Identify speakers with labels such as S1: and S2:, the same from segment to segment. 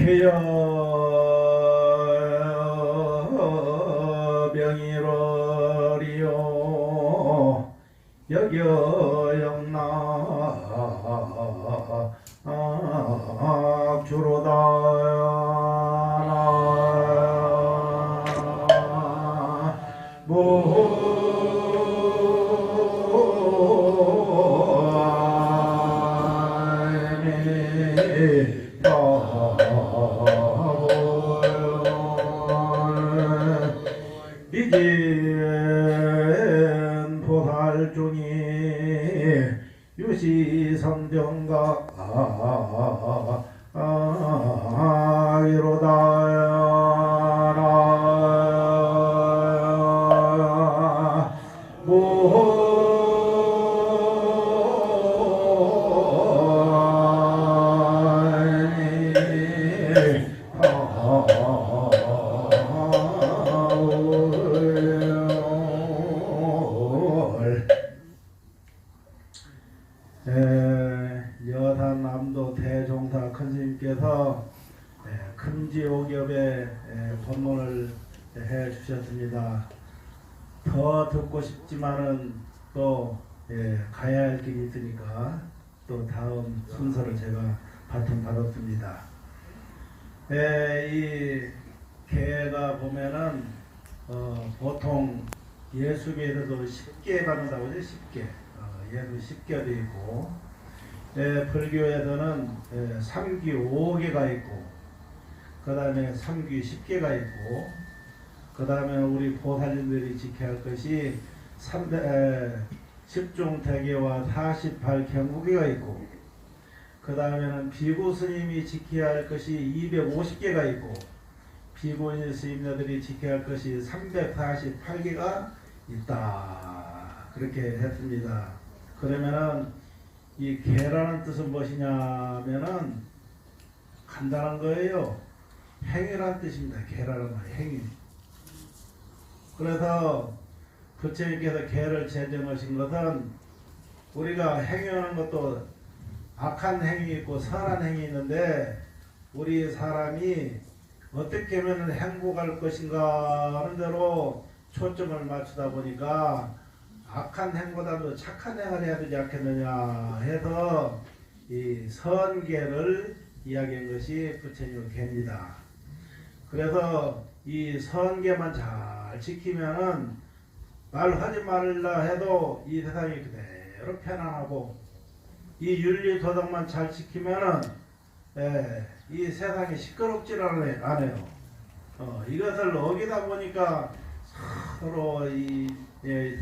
S1: 개여 명이러리요 여겨 영락 주로다 이젠 보살중이 유시성정가 여산남도 대종사 큰스님께서 금지옥엽의 법문을 해 주셨습니다. 더 듣고 싶지만은 또 가야 할 길이 있으니까 또 다음 순서를 제가 바통 받았습니다. 이 개가 보면은 보통 예수계에서도 10개 받는다고 하죠. 10개. 얘도 10개도 있고, 불교에서는 3귀 5개가 있고, 그 다음에 3귀 10개가 있고, 그 다음에 우리 보살님들이 지켜야 할 것이 10종대계와 48경구계가 있고, 그 다음에는 비구 스님이 지켜야 할 것이 250개가 있고, 비구 스님들이 지켜야 할 것이 348개가 있다. 그렇게 했습니다. 그러면은 이 개라는 뜻은 무엇이냐면은 간단한 거예요. 행위란 뜻입니다. 개라는 말, 행위. 그래서 부처님께서 개를 제정하신 것은 우리가 행위하는 것도 악한 행위 있고 선한 행위 있는데 우리 사람이 어떻게 하면 행복할 것인가 하는 대로 초점을 맞추다 보니까 악한 행보다도 착한 행을 해야 되지 않겠느냐 해서 이 선계를 이야기한 것이 부처님의 계입니다. 그래서 이 선계만 잘 지키면은 말하지 말라 해도 이 세상이 그대로 편안하고, 이 윤리도덕만 잘 지키면은 이 세상이 시끄럽질 않아요. 이것을 어기다 보니까 서로 이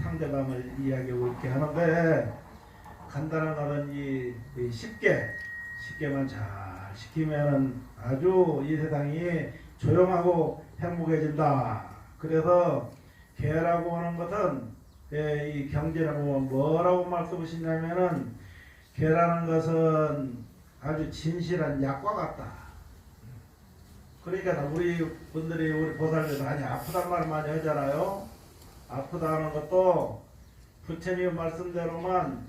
S1: 상대방을 이야기하고 이렇게 하는데, 간단한 것은 이 10개만 잘 지키면은 아주 이 세상이 조용하고 행복해진다. 그래서 개라고 하는 것은 이 경전에 보면 뭐라고 말씀하시냐면은 개라는 것은 아주 진실한 약과 같다. 그러니까 우리 분들이 우리 보살들 많이 아프단 말 많이 하잖아요. 아프다 하는 것도 부처님 말씀대로만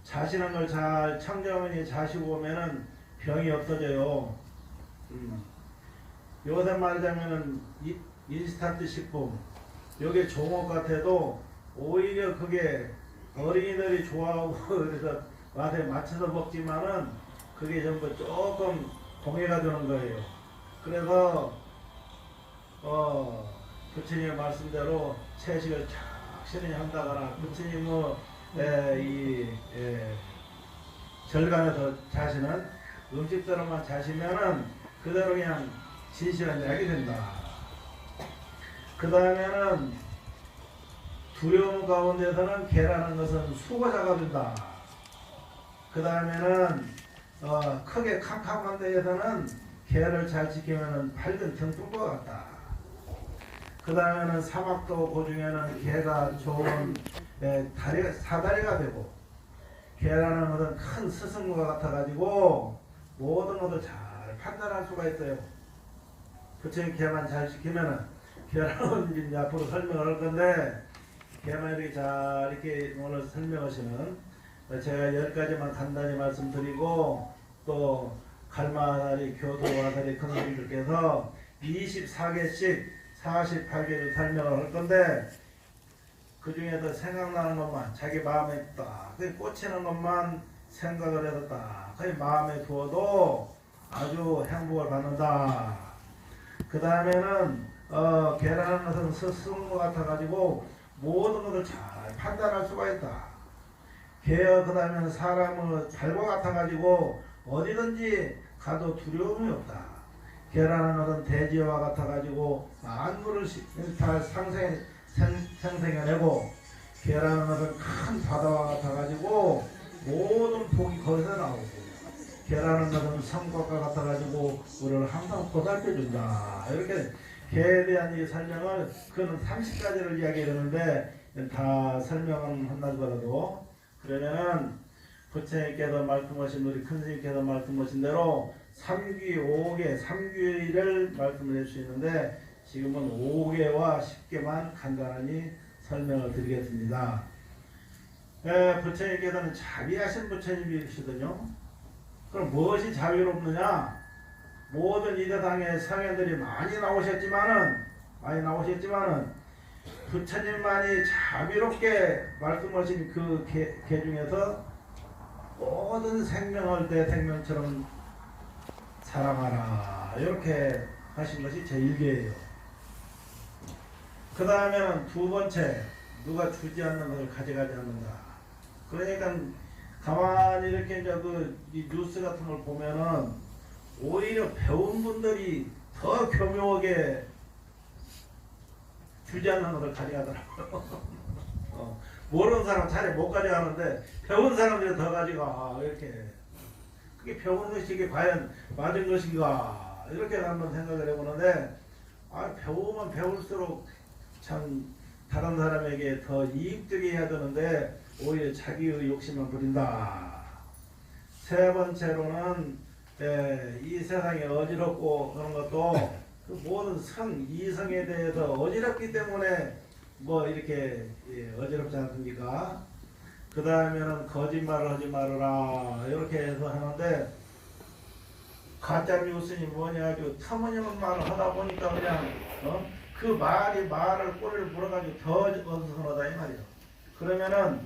S1: 자시는 걸 잘 청정원이 자시고 오면은 병이 없어져요. 요새 말하자면은 인스턴트 식품, 요게 종업 같아도 오히려 그게 어린이들이 좋아하고 그래서 맛에 맞춰서 먹지만은 그게 전부 조금 동해가 되는 거예요. 그래서 부처님의 말씀대로 채식을 착실히 한다거나 부처님의 절간에서 자시는 음식대로만 자시면은 그대로 그냥 진실한 약이 된다. 그 다음에는 두려움 가운데서는 개라는 것은 수고자가 된다. 그 다음에는 크게 캄캄한 데에서는 개를 잘 지키면은 밝은 등불과 같다. 그 다음에는 사막도 그 중에는 개가 좋은 사다리가 되고, 개라는 것은 큰 스승과 같아가지고 모든 것을 잘 판단할 수가 있어요. 부처님 개만 잘 지키면은, 개라는 이제 앞으로 설명을 할 건데, 개만 이렇게 잘 이렇게 오늘 설명하시는, 제가 10가지만 간단히 말씀드리고 또 갈마다리 교도와다리 큰 스님들께서 24개씩 48개를 설명을 할 건데, 그 중에서 생각나는 것만 자기 마음에 딱 꽂히는 것만 생각을 해서 딱 그 마음에 두어도 아주 행복을 받는다. 그 다음에는 계라는 것은 스승 것 같아 가지고 모든 것을 잘 판단할 수가 있다. 개어 그 다음에는 사람은 달과 같아 가지고 어디든지 가도 두려움이 없다. 개라는 것은 대지와 같아 가지고 만물을 다 생생해내고, 개라는 것은 큰 바다와 같아 가지고 모든 복이 거기서 나오고, 개라는 것은 성곽과 같아 가지고 우리를 항상 보살펴 준다. 이렇게 개에 대한 이 설명을, 그는 30가지를 이야기하는데 다 설명은 한다더라도, 그러면은 부처님께서 말씀하신, 우리 큰 스님께서 말씀하신 대로 3귀 5개 3귀를 말씀을 할 수 있는데, 지금은 5개와 10개만 간단히 설명을 드리겠습니다. 부처님께서는 자비하신 부처님이시거든요. 그럼 무엇이 자비롭느냐? 모든 이 세상에 성현들이 많이 나오셨지만은 부처님만이 자비롭게 말씀하신 그 개 중에서 모든 생명을 내 생명처럼 사랑하라, 이렇게 하신 것이 제1계예요. 그 다음에는 두 번째, 누가 주지 않는 것을 가져가지 않는다. 그러니까 가만히 이렇게 이제 이 뉴스 같은 걸 보면은 오히려 배운 분들이 더 교묘하게 주지 않는 것을 가져가더라고요. 모르는 사람 차라리 못 가져가는데 배운 사람들이 더 가져가. 이렇게. 그게 배운 것이 이게 과연 맞은 것인가, 이렇게 한번 생각을 해보는데, 배우면 배울수록 참 다른 사람에게 더 이익되게 해야 되는데 오히려 자기의 욕심만 부린다. 세 번째로는 이 세상에 어지럽고 그런 것도 그 모든 이성에 대해서 어지럽기 때문에 뭐 이렇게 어지럽지 않습니까? 그 다음에는 거짓말을 하지 말아라, 이렇게 해서 하는데, 가짜 뉴스니 뭐냐 아주 터무니없는 말을 하다 보니까 그냥 그 말을 꼬리를 물어가지고 더 어수선하다 이 말이에요. 그러면은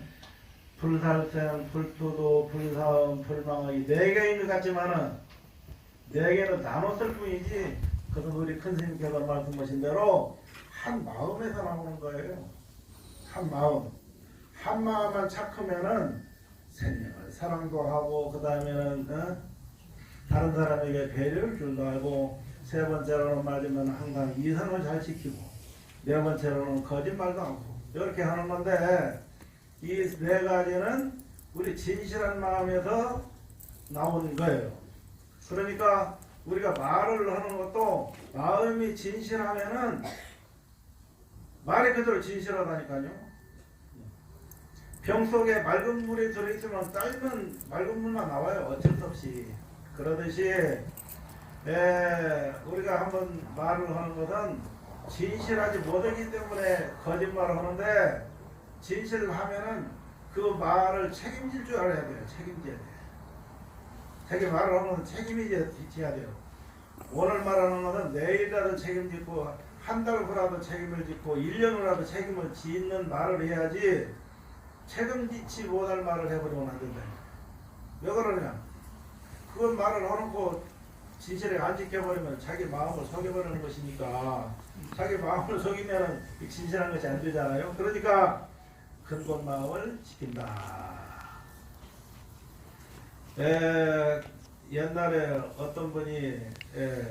S1: 불살생, 불투도, 불사음, 불망의 4개 있는 것 같지만은 4개는 나눴을 뿐이지, 그것은 우리 큰 스님께서 말씀하신 대로 한 마음에서 나오는 거예요. 한 마음. 한 마음만 착하면은 생명을 사랑도 하고, 그 다음에는 다른 사람에게 배려를 줄도 하고, 세 번째로는 말하자면 항상 이성을 잘 지키고, 네 번째로는 거짓말도 하고, 이렇게 하는 건데, 이 4가지는 우리 진실한 마음에서 나오는 거예요. 그러니까 우리가 말을 하는 것도 마음이 진실하면은 말이 그대로 진실하다니까요. 병 속에 맑은 물이 들어있으면 짧은 맑은 물만 나와요. 어쩔 수 없이. 그러듯이 우리가 한번 말을 하는 것은 진실하지 못하기 때문에 거짓말을 하는데, 진실을 하면은 그 말을 책임질 줄 알아야 돼요. 책임져야 돼요. 자기 말을 하면 책임이 져야 돼요. 오늘 말하는 것은 내일이라도 책임지고, 한 달 후라도 책임을 짓고, 1년 후라도 책임을 짓는 말을 해야지, 책임지지 못할 말을 해버리면 안 된다. 왜 그러냐? 그건 말을 해놓고 진실에 안 지켜버리면 자기 마음을 속여버리는 것이니까, 자기 마음을 속이면 진실한 것이 안 되잖아요. 그러니까 근본 마음을 지킨다. 옛날에 어떤 분이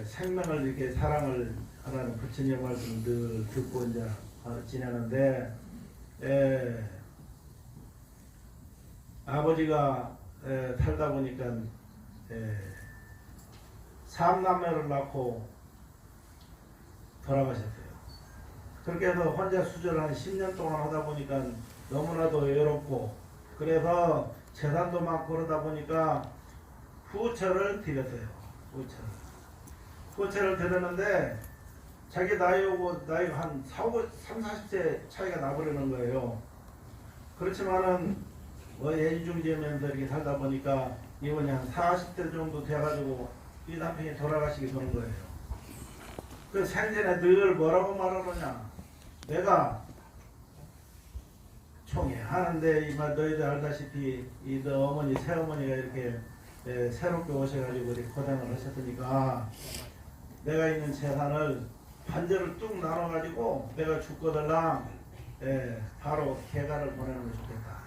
S1: 생명을 이렇게 사랑을 하라는 부처님 말씀을 늘 듣고 이제 지내는데, 아버지가 살다 보니까 3남매를 낳고 돌아가셨어요. 그렇게 해서 혼자 수절을 한 10년 동안 하다 보니까 너무나도 외롭고, 그래서 재산도 많고 그러다 보니까 후처를 드렸어요. 후처를 드렸는데 자기 나이하고 나이 한 30, 40세 차이가 나버리는 거예요. 그렇지만은 애지중지하면서 이렇게 살다 보니까 이번에 한 40대 정도 돼가지고 이 남편이 돌아가시게 되는 거예요. 그 생전에 늘 뭐라고 말하느냐. 내가 총회 하는데 이말 너희들 알다시피 이 너 어머니 새어머니가 이렇게 새롭게 오셔가지고 이렇게 고생을 하셨으니까 내가 있는 재산을 반절을 뚝 나눠가지고 내가 죽거들랑 바로 개가를 보내는 게 좋겠다.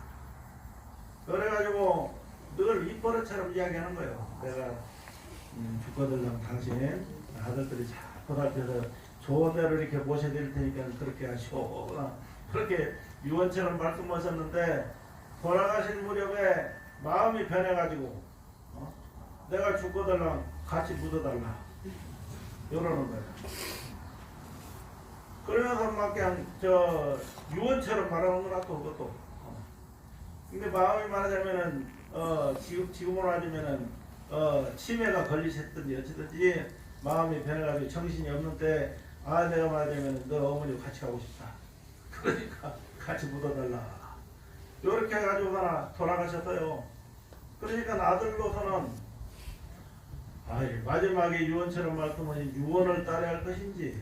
S1: 그래가지고 늘 입버릇처럼 이야기하는 거예요. 내가 죽거들랑 당신 아들들이 잘 보살펴서 좋은 데로 이렇게 모셔드릴 테니까 그렇게 하시오. 그렇게 유언처럼 말씀하셨는데 돌아가신 무렵에 마음이 변해가지고 내가 죽거들랑 같이 묻어달라 이러는 거예요. 그러면서 막 그냥 유언처럼 말하는 거나 또 그것도. 근데 마음이 말하자면은 지금으로 하자면은 치매가 걸리셨든지 어찌든지 마음이 변해가지고 정신이 없는 때 내가 말하자면은 너 어머니 같이 가고 싶다. 그러니까 같이 묻어달라. 요렇게 해가지고 하나 돌아가셨어요. 그러니까 아들로서는 마지막에 유언처럼 말씀하신 유언을 따라야 할 것인지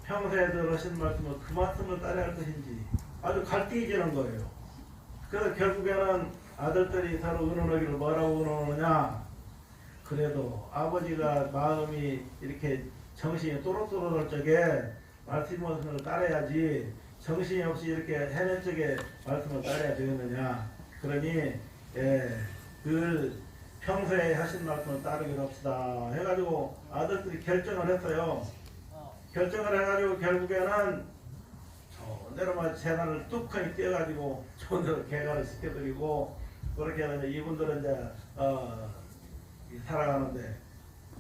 S1: 평소에 들으신 말씀을 그 말씀을 따라야 할 것인지 아주 갈등이 지는 거예요. 그래서 결국에는 아들들이 서로 의논하기를 뭐라고 의논하느냐. 그래도 아버지가 마음이 이렇게 정신이 또렷또렷할 적에 말씀을 따라야지 정신이 없이 이렇게 해낼 적에 말씀을 따라야 되겠느냐. 그러니 늘 평소에 하신 말씀을 따르기로 합시다 해가지고 아들들이 결정을 했어요. 결정을 해가지고 결국에는 좋은 대로 재산을 뚝하니 떼어가지고 좋은 대로 개가를 시켜드리고 그렇게 해서 이분들은 이제 살아가는데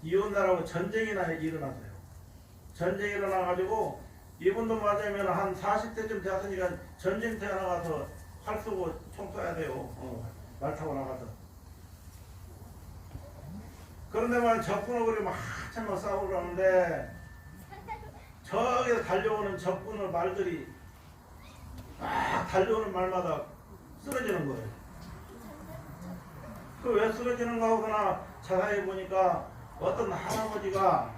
S1: 이웃나라하고 전쟁이 일어났어요. 전쟁이 일어나가지고 이분도 맞으면 한 40대쯤 되었으니까 전쟁터에 나가서 활 쏘고 총 쏴야 돼요. 말 타고 나가서. 그런데 적군을 그렇게 한참 싸우고 하는데 저기서 달려오는 적군의 말들이 막 달려오는 말마다 쓰러지는 거예요. 그 왜 쓰러지는가 하거나 자세히 보니까 어떤 할아버지가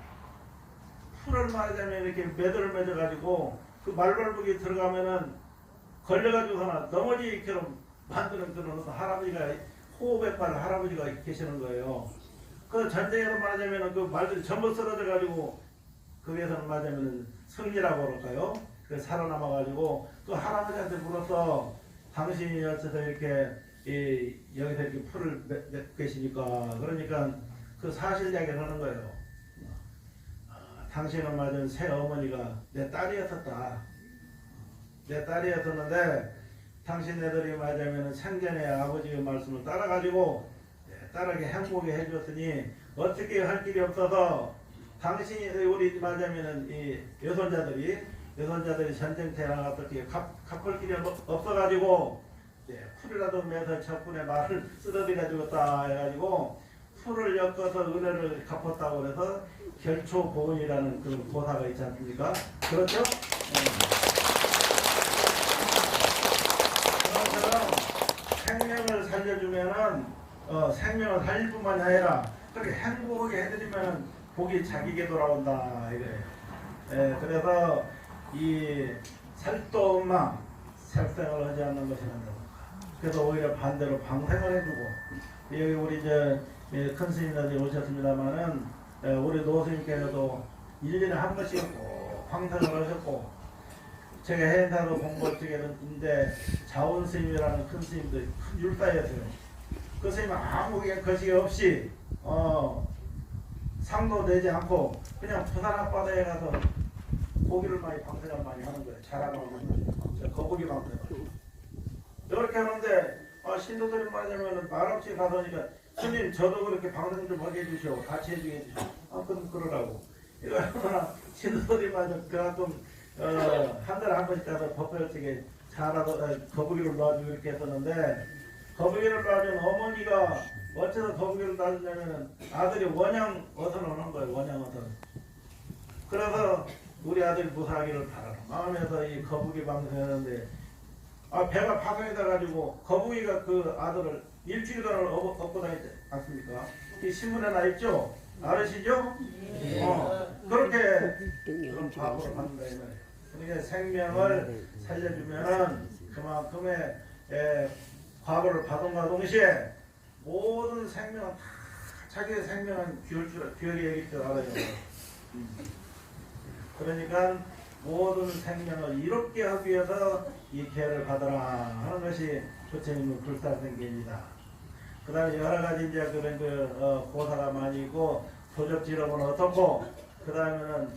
S1: 풀을 말하자면 이렇게 매듭을 맺어가지고 그 말벌북이 들어가면은 걸려가지고서나 넘어지기처럼 만드는 그런 어떤 할아버지가 호흡에 빠른 할아버지가 계시는 거예요. 그 전쟁에서 말하자면 그 말들이 전부 쓰러져가지고 거기에서는 말하자면 승리라고 그럴까요? 그 살아남아가지고 그 할아버지한테 물어서 당신이 어째서 이렇게 여기서 이렇게 풀을 맺고 계시니까 그러니까 그 사실 이야기를 하는 거예요. 당신은 맞은 새 어머니가 내 딸이었었다. 내 딸이었었는데 당신네들이 말하자면 생전에 아버지의 말씀을 따라가지고 딸에게 행복하게 해줬으니 어떻게 할 길이 없어서 당신이 우리 말하자면 이 여손자들이 전쟁터에 나가서 어떻게 갚을 길이 없어가지고 풀이라도 매서 적군의 말을 쓰러뜨려 주었다 해가지고 풀을 엮어서 은혜를 갚았다고 그래서 결초보은이라는 그런 고사가 있지 않습니까? 그렇죠? 그것처럼 생명을 살려주면은 생명을 살릴 뿐만이 아니라 그렇게 행복하게 해드리면은 복이 자기에게 돌아온다 이거예요. 그래서 이 살도 없나 살생을 하지 않는 것이 된다. 그래서 오히려 반대로 방생을 해주고 여기 우리 큰 스님들이 오셨습니다만은 우리 노스님께서도 1년에 한 번씩 꼭 방생을 하셨고 제가 해인사도 공부 쪽에는데 자원 스님이라는 큰 스님도 큰 율사였어요. 그 스님은 아무 거시기 없이 상도 내지 않고 그냥 부산 앞바다에 가서 고기를 방생을 많이 하는 거예요. 잘하는 거북이 방생을. 이렇게 하는데 신도들이 말하자면 말없이 가서니까 스님 저도 그렇게 방생 좀 하게 해주시오. 같이 해주게 해주시오. 그럼 그러라고. 이러나 신도들이 말하자면 그만큼 한 달에 한 번씩 가서 법회역에 잘하고 거북이를 놔주고 이렇게 했었는데 거북이를 놔준 어머니가 어째서 거북이를 놔주냐면 아들이 원양 어선을 하는 거예요. 원양 어선. 그래서 우리 아들이 무사하기를 바라는 마음에서 이 거북이 방송하는데 배가 파손이 돼가지고 거북이가 그 아들을 일주일 동안 업고 다니지 않습니까? 이 신문에 나 있죠? 알으시죠? 그렇게 그런 과거를 받는다 이 말이에요. 그러니까 생명을 살려주면은 그만큼의 과거를 받은과 동시에 모든 생명은 다 자기의 생명은 귀하게 여길 줄 알아요. 그러니까 모든 생명을 이롭게 하기 위해서 이 계를 받으라 하는 것이 부처님의 불사생계입니다. 그 다음에 여러 가지 이제 그런 고사가 많이 있고 도적지름은 어떻고 그 다음에는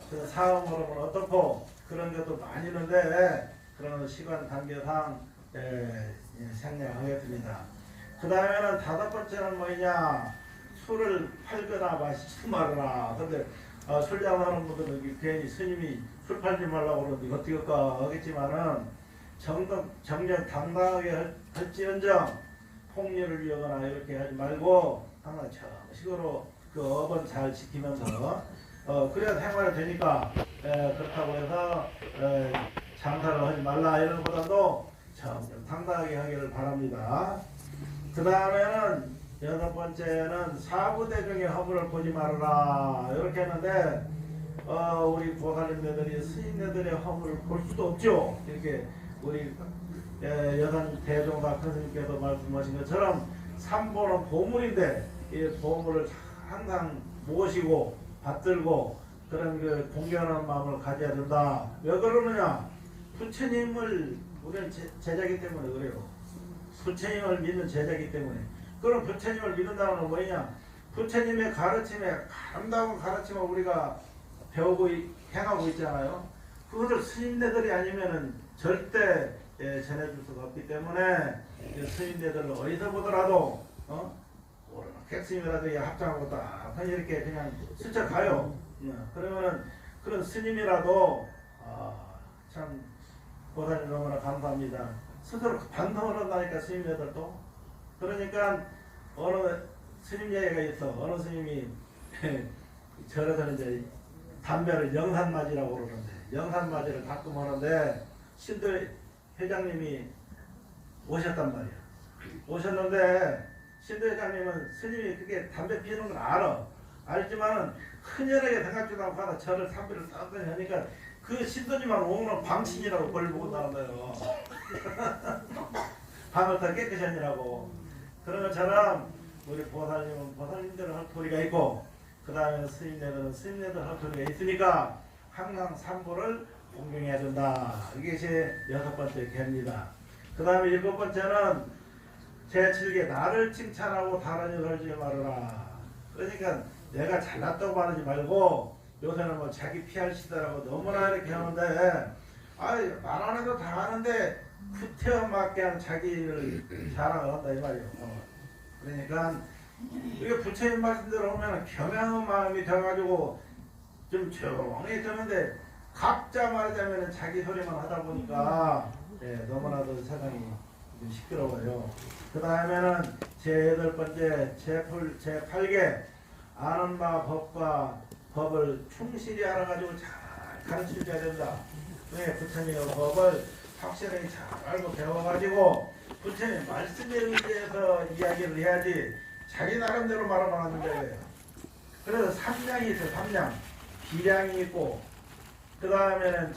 S1: 그 사음으로는 어떻고 그런 것도 많이 있는데 그런 시간 단계상 생략하겠습니다. 그 다음에는 다섯 번째는 뭐냐 술을 팔거나 마시지 말아라. 근데 술장하는 분들은 괜히 스님이 술 팔지 말라고 그러는데 어떻게 하겠지만은 정정 당당하게 할지언정 폭리를 위하거나 이렇게 하지 말고 항상 정식으로 그 업은 잘 지키면서 그래야 생활이 되니까 그렇다고 해서 장사를 하지 말라 이런 것보다도 정정 당당하게 하기를 바랍니다. 그 다음에는 여섯 번째는 사부대중의 허물을 보지 말아라 이렇게 했는데 우리 보살님네들이 스님네들의 허물을 볼 수도 없죠. 이렇게 우리 여산 대종사 큰 스님께서 말씀하신 것처럼 삼보는 보물인데 이 보물을 항상 모시고 받들고 그런 그 공경하는 마음을 가져야 된다. 왜 그러느냐? 부처님을 우리는 제자이기 때문에 그래요. 부처님을 믿는 제자이기 때문에. 그럼 부처님을 믿는다는 건 뭐냐? 부처님의 가르침에 아름다운 가르침을 우리가 배우고 행하고 있잖아요. 그것을 스님네들이 아니면은 절대 전해줄 수가 없기 때문에 스님네들을 어디서 보더라도 객스님이라도 합장하고 딱 이렇게 그냥 스쳐 가요. 그러면은 그런 스님이라도 참 보살님 너무나 감사합니다. 스스로 반성을 한다니까 스님네들도. 그러니까 어느 스님 얘기가 있어. 어느 스님이 절에서 이제 담배를 영산맞이라고 그러는데 영산맞이를 가끔 하는데 신도 회장님이 오셨단 말이야. 오셨는데 신도 회장님은 스님이 그게 담배 피우는 걸 알아. 알지만은 큰혈하게 생각지도 않고 하다 절을 삼비를 쌌더니 하니까 그 신도님만 오면 방신이라고 벌을 보고 나는 거예요. 방을 다 깨끗이 하느라고. 그런 것처럼 우리 보살님은 보살님들은 할 도리가 있고 그 다음에 스님네들은 스님네들 할 도리가 있으니까 항상 삼보를 공경해야 된다. 이게 여섯 번째 계입니다. 그 다음에 일곱 번째는 제7계 나를 칭찬하고 다른 일을 하지 말아라. 그러니까 내가 잘났다고 말하지 말고 요새는 뭐 자기 PR 시대라고 너무나 이렇게 하는데 말 안 해도 다 하는데 구태여 맞게 한 자기를 자랑을 한다 이 말이에요. 그러니까 이게 부처님 말씀대로 오면 겸양한 마음이 돼가지고 좀 조용히 되는데 각자 말하자면 자기 소리만 하다 보니까 너무나도 세상이 좀 시끄러워요. 그 다음에는 제8번째 제8계 아는 바 법과 법을 충실히 알아가지고 잘 가르쳐줘야 된다. 부처님의 법을 확실하게 잘 알고 배워가지고 부처님 말씀에 의지해서 이야기를 해야지 자기 나름대로 말하면 안 된다. 그래서 삼량이 있어요. 삼량. 비량이 있고 그 다음에는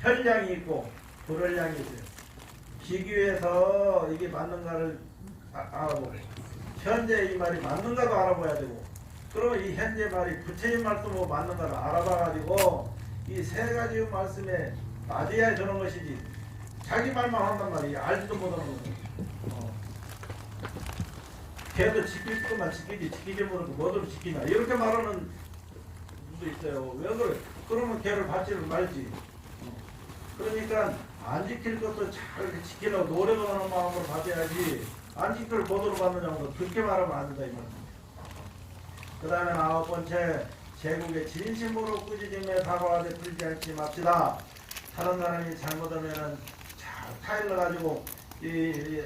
S1: 혈량이 있고 불혈량이 있어요. 비교해서 이게 맞는가를 알아보고 현재 이 말이 맞는가도 알아봐야 되고 그러면 이 현재 말이 부처님 말씀으로 맞는가를 알아봐가지고 이 세 가지 말씀에 맞아야 되는 것이지 자기 말만 한단 말이야. 알지도 못하는 거죠. 걔도 지킬 것만 지키지 못하고 뭐를 지키냐 이렇게 말하는 분도 있어요. 왜 그래? 그러면 걔를 받지를 말지. 그러니까 안 지킬 것도 잘 이렇게 지키려고 노력하는 마음으로 받아야지 안 지킬 보도로 받느냐고 그렇게 말하면 안 된다 이 말입니다. 그 다음에 아홉 번째 제국의 진심으로 꾸짖음에 다가와서 풀지 않지 맙시다. 다른 사람이 잘못하면은 잘 타일러가지고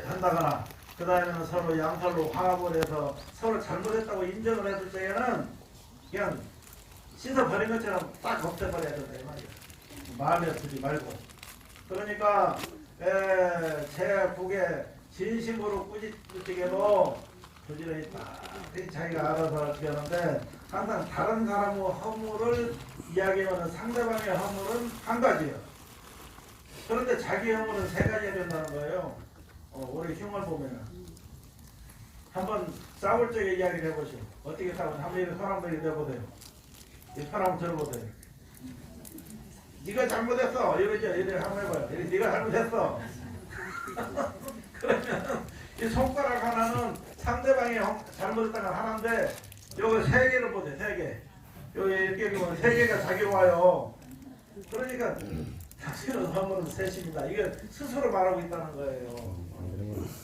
S1: 한다거나 그 다음에는 서로 양팔로 화합을 해서 서로 잘못했다고 인정을 했을 때에는 그냥 씻어버린 것처럼 딱 없애버려야 된다 이 말이야. 마음에 두지 말고. 그러니까 제국의 진심으로 꾸짖게도 부지런히 딱 자기가 알아서 어떻게 하는데 항상 다른 사람의 허물을 이야기하는 상대방의 허물은 한 가지예요. 그런데 자기 허물은 세 가지가 된다는 거예요. 우리 흉을 보면은 한번 싸울 적에 이야기를 해보시오. 어떻게 싸우면 한번 이렇게 손 한번 이렇게 내보세요. 이 손 한번 들어보세요. 네가 잘못했어. 이러죠. 이렇게 한번 해봐요. 네가 잘못했어. 그러면 이 손가락 하나는 상대방이 잘못했다는 하나인데 요거 세 개를 보세요. 세 개. 여기 이렇게 보면 세 개가 자기 와요. 그러니까 당신은 허물은 셋입니다. 이게 스스로 말하고 있다는 거예요.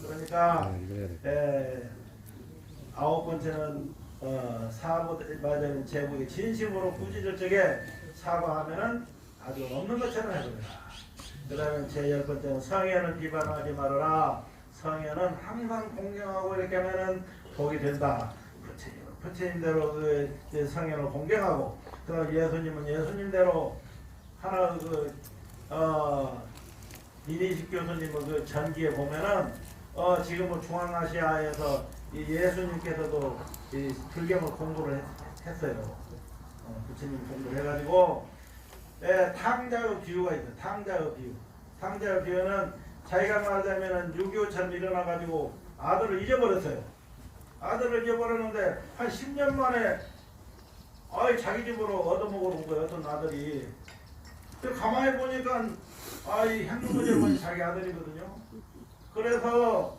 S1: 그러니까 아홉 번째는 사보다는 제국이 진심으로 구지절적에 사과하면은 아주 없는 것처럼 해봅니다. 그 다음에 제 10번째는 성현은 비방하지 말아라. 성현은 항상 공경하고 이렇게 하면은 복이 된다. 부처님대로 그 성현을 공경하고, 그 다음 예수님은 예수님대로 하나 이니식 교수님은 그 전기에 보면은 지금 뭐 중앙아시아에서 이 예수님께서도 이 불경을 공부를 했어요. 부처님 공부를 해가지고 탕자의 비유가 있어요. 탕자의 비유. 탕자의 비유는 자기가 말하자면은 6.25처럼 일어나가지고 아들을 잊어버렸어요. 아들을 잊어버렸는데 한 10년 만에 자기 집으로 얻어먹으러 온 거예요. 어떤 아들이. 가만히 보니까 이 행동부지런한 자기 아들이거든요. 그래서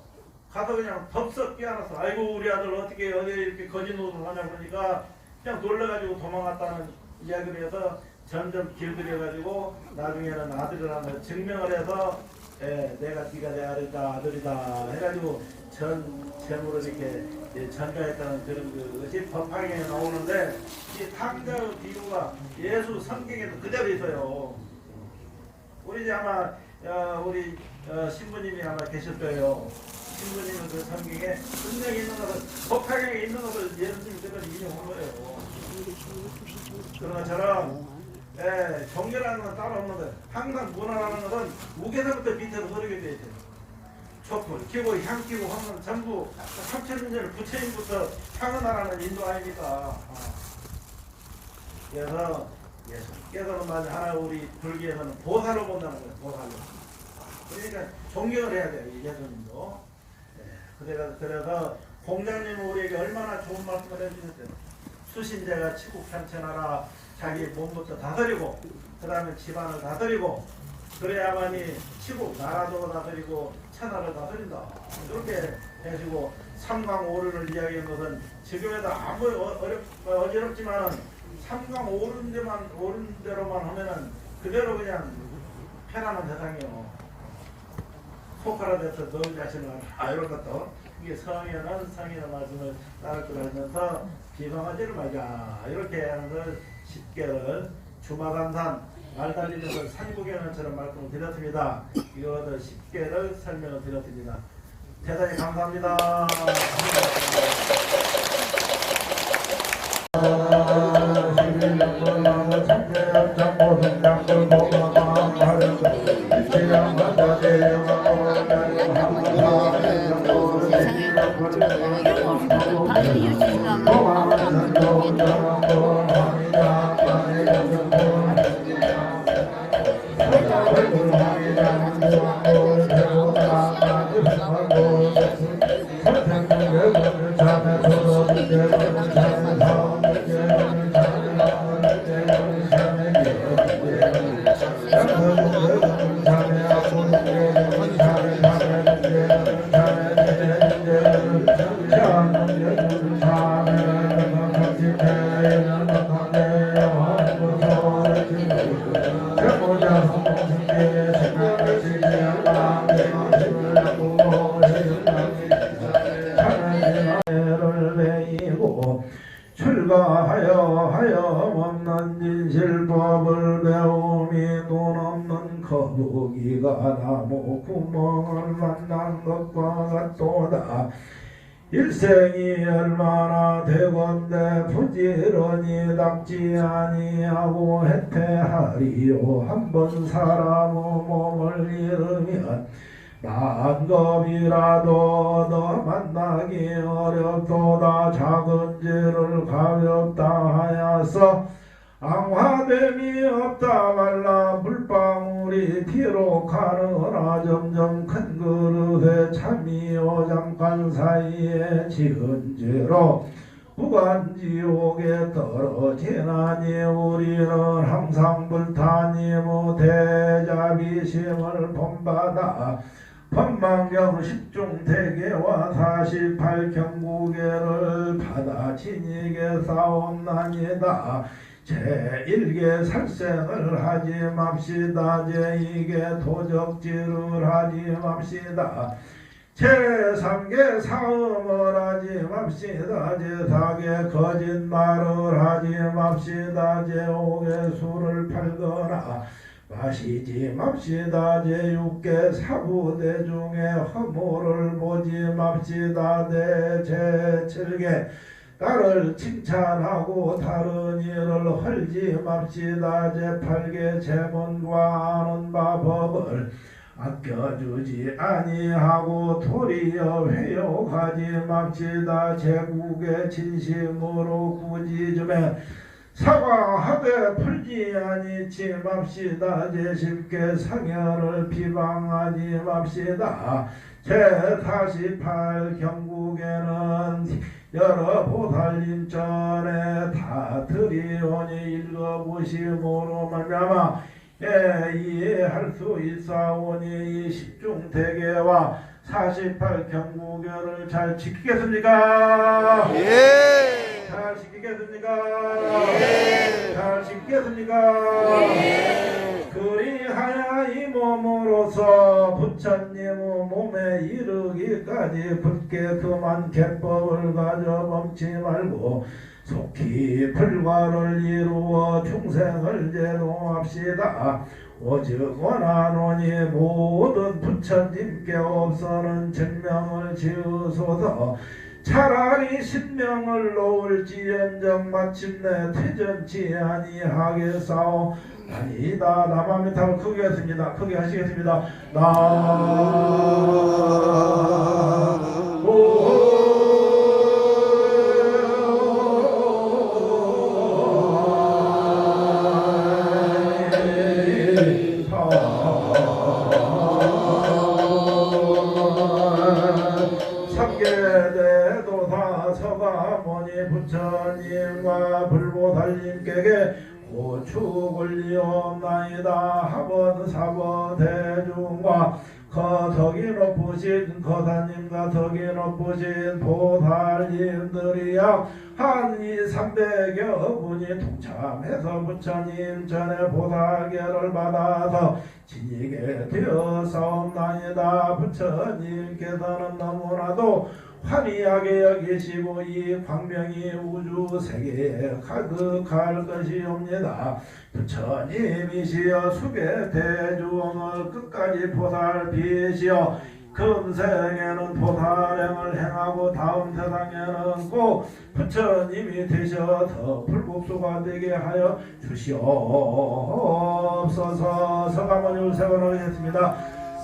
S1: 가서 그냥 덥석 끼안았어. 아이고 우리 아들 어떻게 어디 이렇게 거짓 노릇을 하냐 그러니까 그냥 놀래가지고 도망갔다는 이야기를 해서 점점 길들여가지고 나중에는 아들이라는 증명을 해서 내가 네가 내 아들이다 해가지고 전으로 이렇게 전가했다는 그런 것이 법화경에 나오는데 이 탕자의 비유가 예수 성경에도 그대로 있어요. 우리 이제 아마 우리 신부님이 아마 계실 거예요. 신부님은 그 성경에 분명히 있는 것을 법화경에 있는 것을 예수님이 그대로 인용한 거예요. 그런 것처럼 종교라는 건 따로 없는데 항상 문화라는 것은 우에서부터 밑으로 흐르게 돼 있어요. 촛불 키고 향 키고 하면 전부 3000년 전에 부처님부터 향언하라는 인도 아닙니까? 그래서 예수님께서는 만약 하나 우리 불교에서는 보살로 본다는 거예요. 보살로. 그러니까 존경을 해야 돼요. 예수님도. 그래서 공자님은 우리에게 얼마나 좋은 말씀을 해주셨어요. 수신제가 치국 편천하라. 자기 몸부터 다스리고 그 다음에 집안을 다스리고 그래야만이 치국 나라도 다스리고 천하를 다스린다. 이렇게 해주고 삼강오륜을 이야기한 것은 지금에도 아무리 어지럽지만 삼강 오른 대로만 하면은 그대로 그냥 편안한 세상이요. 소크라테스 너 자신을 이런 것도 이게 성현은 성현의 말씀을 따를 거라 하면서 비방하지를 말자 이렇게 하는 걸 10개를 주마간산 말 달리는 걸 산구경연처럼 말씀을 드렸습니다. 이것을 10개를 설명을 드렸습니다. 대단히 감사합니다. 출가하여 없는 진실법을 배움이 돈 없는 거북이가 나무 구멍을 만난 것과 같도다. 일생이 얼마나 되건대 부지런히 닦지 아니하고 해태하리요. 한번 사람의 몸을 잃으면 만겁이라도 너 만나기 어렵도다. 작은 죄를 가볍다 하여서 앙화됨이 없다 말라. 물방울이 피로 가느라 점점 큰 그릇에 참이요 잠깐 사이에 지은 죄로 무간지옥에 떨어지나니 우리는 항상 불타니무 대자비심을 본받아 법망경 10중 대계와 48경구계를 받아 진익에 싸움나니다. 제1계 살생을 하지 맙시다. 제2계 도적질을 하지 맙시다. 제3계 사음을 하지 맙시다. 제4계 거짓말을 하지 맙시다. 제5계 술을 팔거나 마시지 맙시다. 제6계 사부대 중에 허물을 보지 맙시다. 제7계 나를 칭찬하고 다른 일을 헐지 맙시다. 제8계 재문과 아는 바 법을 아껴주지 아니하고 도리어 회욕하지 맙시다. 제9계 진심으로 꾸짖음에 사과하되 풀지 아니치 맙시다. 제10계 상현을 비방하지 맙시다. 제48 경국에는 여러 보살님 전에 다 드리오니 읽어보심으로 말미암아 이해할 수 있사오니 이 10중 대계와 48 경구결을 잘 지키겠습니까?
S2: 예.
S1: 잘 지키겠습니까?
S2: 예.
S1: 잘 지키겠습니까?
S2: 예.
S1: 그리하여 이 몸으로서 부처님의 몸에 이르기까지 굳게 그만 개법을 가져 범치 말고 속히 불과를 이루어 중생을 제도합시다. 오직 원하노니 모든 부처님께 없어는 증명을 지으소서. 차라리 신명을 놓을지언정 마침내 퇴전치 아니하겠사오. 아니다. 나마미타를 크게 했습니다. 크게 하시겠습니다. 나모 부처님과 불보살님께게 고축을 이옵나이다. 하번 사번 대중과 덕이 높으신 거사님과 덕이 높으신 보살님들이야 한 200~300여 분이 동참해서 부처님 전에 보살계를 받아서 지니게 되었사옵나이다. 부처님께서는 너무나도 화려하게 여기시고 이 광명이 우주 세계에 가득할 것이옵니다. 부처님이시여 수계 대중을 끝까지 보살피시어 금생에는 보살행을 행하고 다음 세상에는 꼭 부처님이 되셔 더 불국수가 되게 하여 주시옵소서. 서가모니를 세워놓겠습니다.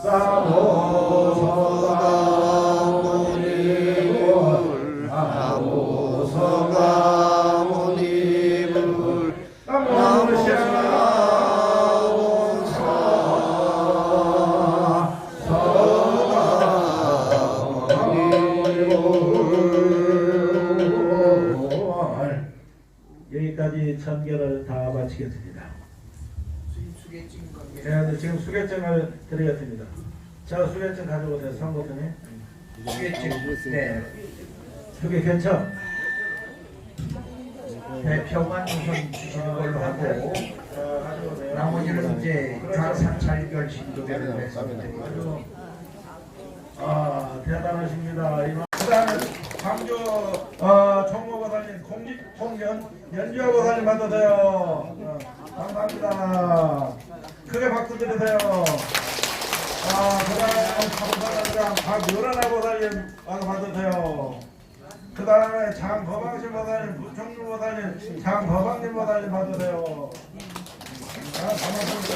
S1: 사모서가모니불 나모서가모니불 나모시아몬사 서가모니불. 여기까지 천개를 다 마치겠습니다. 네, 지금 수계증을 드리겠습니다. 자, 수계증 가져오세요. 상고선님.
S2: 수계증. 네.
S1: 수계 괜찮?
S2: 대표만 우선 주시는 걸로 하고 나머지는 이제 좌상찰결 진도별로 해서
S1: 대단하십니다. 그다음에 광주 총무보살님 연주하 보살님 받으세요. 감사합니다. 크게 박수 드리세요. 그다음에 감사합니다. 박유란하 보살님 받으세요. 그 다음에 장거방신 보살님, 부총무 보살님, 장거방님 보살님 받으세요. 반갑습니다.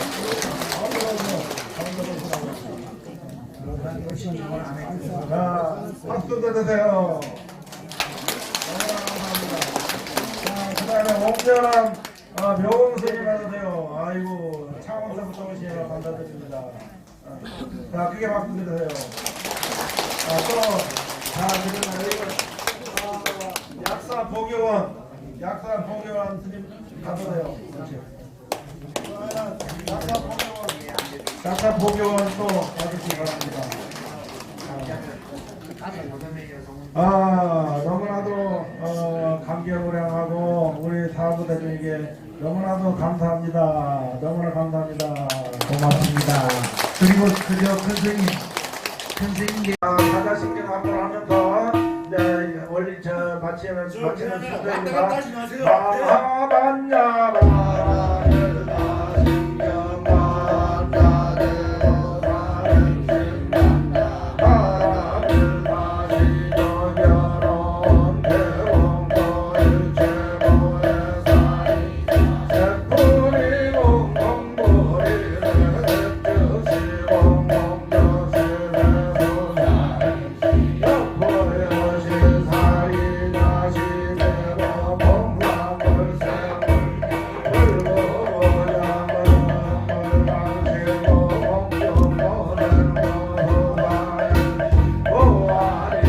S1: 자, 박수 드세요. 자, 그 다음에 옥전함 묘공스님 받으세요. 아이고, 창원서부터 오시느라 감사드립니다. 자, 크게 박수 드세요. 그리고 약사 보교원 스님 받으세요. 약사 보교원 또 받으시기 바랍니다. 너무나도 감개무량하고 우리 사부대중에게 너무나도 감사합니다. 너무나 감사합니다.
S2: 고맙습니다. 그리고 그저 큰스님
S1: 가자신께 한번 하면서 네, 원리 마치는 순서입니다. Oh,